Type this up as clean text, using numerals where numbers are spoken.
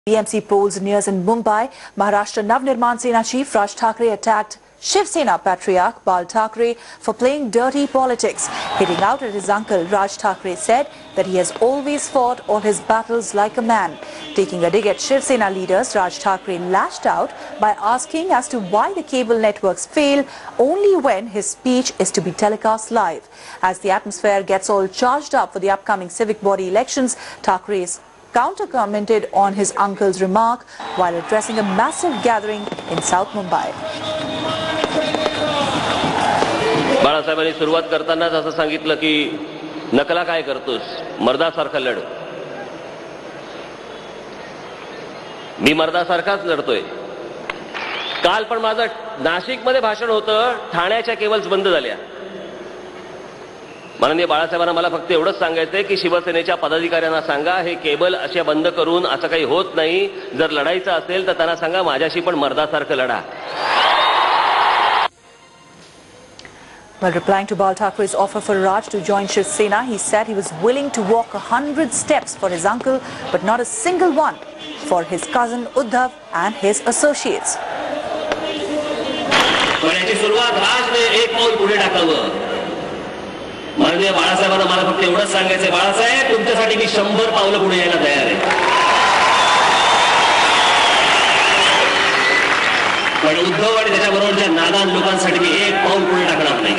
BMC polls nears in Mumbai. Maharashtra Navnirman Sena chief Raj Thackeray attacked Shiv Sena patriarch Bal Thackeray for playing dirty politics. Hitting out at his uncle, Raj Thackeray said that he has always fought all his battles like a man. Taking a dig at Shiv Sena leaders, Raj Thackeray lashed out by asking as to why the cable networks fail only when his speech is to be telecast live. As the atmosphere gets all charged up for the upcoming civic body elections, Thackeray's counter-commented on his uncle's remark while addressing a massive gathering in South Mumbai. बाळासाहेबांनी सुरुवात करतानाच असं सांगितलं की नकला काय करतोस, मर्दासारखा लढ. मी मर्दासारखाच लढतोय. काल पण माझं नाशिकमध्ये भाषण होतं, ठाण्याच्या केबल्स बंद झाल्या. माननीय बाळासाहेबांना मला फक्त एवढंच सांगायचंय की शिवसेनेच्या पदाधिकाऱ्यांना सांगा हे केबल असे बंद करून असं काही होत नाही. जर लढायचं असेल तर त्यांना सांगा माझ्याशी पण मर्दासारखं लढा. While replying to Bal Thackeray's offer for Raj to join Shiv Sena, he said he was willing to walk 100 steps for his uncle, but not a single one for his cousin Uddhav and his associates. पण याची सुरुवात राजने एक पाऊल पुढे टाकावं. माननीय बाळासाहेबांना मला फक्त एवढंच सांगायचंय, बाळासाहेब तुमच्यासाठी मी 100 पावलं पुढे यायला तयार आहे. पण उद्धव आणि त्याच्याबरोबरच्या नादान लोकांसाठी मी एक पाऊल पुढे टाकणार नाही.